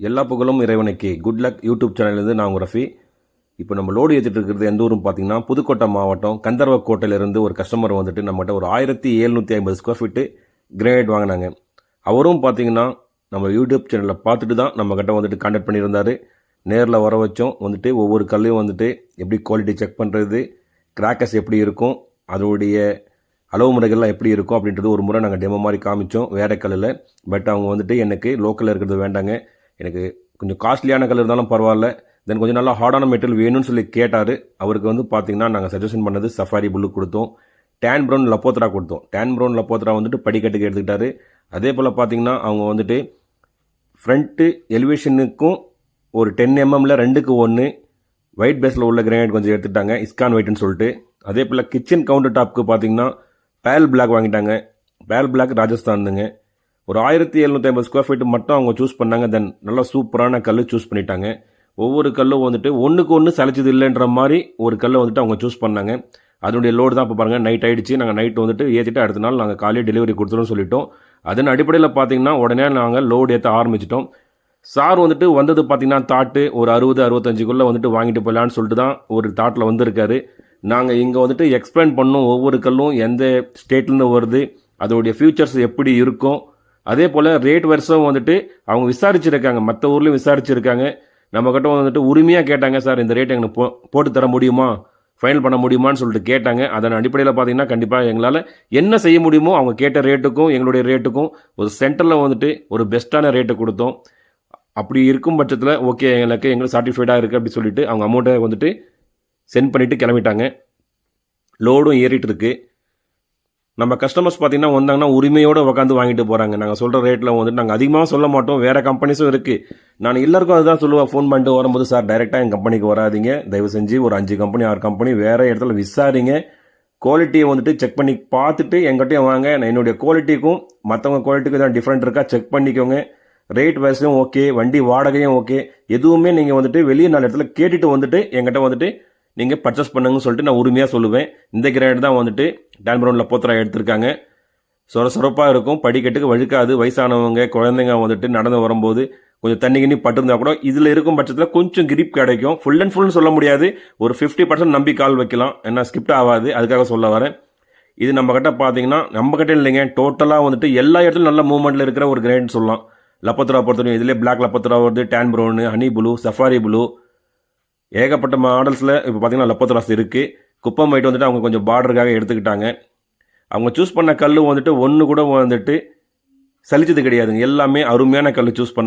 எல்லா புகழும் இறைவனுக்கு. குட் லக் யூடியூப் சேனல்லேருந்து நான் உங்கள் ரஃபி. இப்போ நம்ம லோடு ஏற்றிட்டு இருக்கிறது எந்த ஊரும் பார்த்தீங்கன்னா புதுக்கோட்டை மாவட்டம் கந்தர்வக்கோட்டையிலேருந்து ஒரு கஸ்டமர் வந்துட்டு நம்மகிட்ட ஒரு 1750 ஸ்கொயர் ஃபீட்டு கிரேனைட் வாங்கினாங்க. அவரும் பார்த்தீங்கன்னா நம்ம யூடியூப் சேனலில் பார்த்துட்டு தான் நம்மக்கிட்ட வந்துட்டு கான்டாக்ட் பண்ணியிருந்தார். நேரில் வர வச்சோம். வந்துட்டு ஒவ்வொரு கல்லையும் வந்துட்டு எப்படி குவாலிட்டி செக் பண்ணுறது, கிராக்கர்ஸ் எப்படி இருக்கும், அதோடைய அளவு முறைகள்லாம் எப்படி இருக்கும் அப்படின்றது ஒரு முறை நாங்கள் டெமோ மாதிரி காமிச்சோம் வேறு கல்லில். பட் அவங்க வந்துட்டு எனக்கு லோக்கலில் இருக்கிறது வேண்டாங்க, எனக்கு கொஞ்சம் காஸ்ட்லியான கலர் இருந்தாலும் பரவாயில்ல, தென் கொஞ்சம் நல்லா ஹார்டான மெட்டீரியல் வேணும்னு சொல்லி கேட்டார். அவருக்கு வந்து பார்த்தீங்கன்னா நாங்கள் சஜஷன் பண்ணது சஃபாரி புல்லு கொடுத்தோம், டேன் ப்ரௌன் லப்போத்ரா கொடுத்தோம். டேன் ப்ரௌன் லப்போத்ரா வந்துட்டு படிக்கட்டுக்கு எடுத்துக்கிட்டாரு. அதே போல் பார்த்தீங்கன்னா அவங்க வந்துட்டு ஃப்ரண்ட்டு எலிவேஷனுக்கும் ஒரு 10 mm 2க்கு 1 ஒயிட் பேஸில் உள்ள கிரானைட் கொஞ்சம் எடுத்துட்டாங்க, இஸ்கான் ஒயிட்னு சொல்லிட்டு. அதே போல் கிச்சன் கவுண்டர் டாப்க்கு பார்த்தீங்கன்னா பேல் பிளாக் வாங்கிட்டாங்க. பேல் பிளாக் ராஜஸ்தானுங்க. ஒரு 1750 ஸ்கொயர் ஃபீட்டு மட்டும் அவங்க சூஸ் பண்ணாங்க. தென் நல்லா சூப்பரான கல் சூஸ் பண்ணிட்டாங்க. ஒவ்வொரு கல்லும் வந்துட்டு ஒன்றுக்கு ஒன்று சளைச்சது இல்லைன்ற மாதிரி ஒரு கல்லை வந்துட்டு அவங்க சூஸ் பண்ணாங்க. அதனுடைய லோடு தான் இப்போ பாருங்கள், நைட் ஆகிடுச்சு. நாங்கள் நைட்டு வந்துட்டு ஏற்றிட்டு அடுத்த நாள் நாங்கள் காலையில் டெலிவரி கொடுத்துருன்னு சொல்லிட்டோம். அதன் அடிப்படையில் பார்த்தீங்கன்னா உடனே நாங்கள் லோடு ஏற்ற ஆரம்பிச்சிட்டோம். சார் வந்துட்டு வந்தது பார்த்தீங்கன்னா தாட்டு ஒரு 60-65 வந்துட்டு வாங்கிட்டு போகலான்னு சொல்லிட்டு தான் ஒரு தாட்டில் வந்திருக்காரு. நாங்கள் இங்கே வந்துட்டு எக்ஸ்பிளைன் பண்ணோம் ஒவ்வொரு கல்லும் எந்த ஸ்டேட்லேருந்து வருது, அதோடைய ஃபியூச்சர்ஸ் எப்படி இருக்கும். அதே போல் ரேட் வருஷம் வந்துட்டு அவங்க விசாரிச்சிருக்காங்க, மற்ற ஊர்லேயும் விசாரிச்சிருக்காங்க. நம்மக்கிட்ட வந்துட்டு உரிமையாக கேட்டாங்க, சார் இந்த ரேட் எங்களுக்கு போட்டு தர முடியுமா, ஃபைனல் பண்ண முடியுமான்னு சொல்லிட்டு கேட்டாங்க. அதன் அடிப்படையில் பார்த்தீங்கன்னா கண்டிப்பாக எங்களால் என்ன செய்ய முடியுமோ அவங்க கேட்ட ரேட்டுக்கும் எங்களுடைய ரேட்டுக்கும் ஒரு சென்டரில் வந்துட்டு ஒரு பெஸ்ட்டான ரேட்டு கொடுத்தோம். அப்படி இருக்கும் பட்சத்தில் ஓகே எங்களுக்கு சாட்டிஸ்ஃபைடாக இருக்குது அப்படி சொல்லிட்டு அவங்க அமௌண்ட்டை வந்துட்டு சென்ட் பண்ணிவிட்டு கிளம்பிட்டாங்க. லோடும் ஏறிட்டு இருக்கு. நம்ம கஸ்டமர்ஸ் பார்த்தீங்கன்னா வந்தாங்கன்னா உரிமையோடு உட்காந்து வாங்கிட்டு போகிறாங்க. நாங்கள் சொல்கிற ரேட்டில் வந்துட்டு நாங்கள் அதிகமாக சொல்ல மாட்டோம், வேறு கம்பெனிஸும் இருக்குது. நான் எல்லாருக்கும் அதுதான் சொல்லுவேன், ஃபோன் பண்ணிட்டு வரும்போது, சார் டைரெக்டாக எங்கள் கம்பெனிக்கு வராதிங்க, தயவு செஞ்சு ஒரு 5 கம்பெனி 6 கம்பெனி வேறு இடத்துல விசாரிங்க, குவாலிட்டியை வந்துட்டு செக் பண்ணி பார்த்துட்டு எங்கிட்டையும் வாங்க. என்னுடைய குவாலிட்டிக்கும் மற்றவங்க குவாலிட்டிக்கும் தான் டிஃப்ரெண்ட் இருக்கா செக் பண்ணிக்கோங்க. ரேட் வைஸும் ஓகே, வண்டி வாடகையும் ஓகே, எதுவுமே நீங்கள் வந்துட்டு வெளியே 4 இடத்துல கேட்டுட்டு வந்துட்டு எங்கிட்ட வந்துட்டு நீங்கள் பர்ச்சேஸ் பண்ணுங்கன்னு சொல்லிட்டு நான் உரிமையாக சொல்லுவேன். இந்த கிரானைட் தான் வந்துட்டு டேன் ப்ரௌன் லப்போத்ரா எடுத்திருக்காங்க. சொரப்பாக இருக்கும், படிக்கட்டுக்கு வழுக்காது. வயசானவங்க குழந்தைங்க வந்துட்டு நடந்து வரும்போது கொஞ்சம் தண்ணி கிண்ணி பட்டிருந்தா கூட இதில் இருக்கும் பட்சத்தில் கொஞ்சம் கிரிப் கிடைக்கும். ஃபுல் அண்ட் ஃபுல்னு சொல்ல முடியாது, ஒரு 50% நம்பி கால் வைக்கலாம், ஏன்னா ஸ்கிப்ட் ஆகாது, அதுக்காக சொல்ல வரேன். இது நம்மக்கிட்ட பார்த்தீங்கன்னா நம்மக்கிட்ட இல்லைங்க, டோட்டலாக வந்துட்டு எல்லா இடத்துலையும் நல்ல மூவ்மெண்ட்டில் இருக்கிற ஒரு கிரானைட் சொல்லலாம். லப்போத்ரா பொறுத்தவரைக்கும் இதிலே பிளாக் லப்போத்ரா வருது, tan brown, honey blue, safari blue, ஏகப்பட்ட மாடல்ஸில் இப்போ பார்த்தீங்கன்னா லப்போத்ராஸ் இருக்குது. குப்பம் ஒயிட் வந்துட்டு அவங்க கொஞ்சம் பார்டருக்காக எடுத்துக்கிட்டாங்க. அவங்க சூஸ் பண்ண கல் வந்துட்டு ஒன்று கூட வந்துட்டு சலிச்சது கிடையாதுங்க, எல்லாமே அருமையான கல் சூஸ் பண்ணாங்க.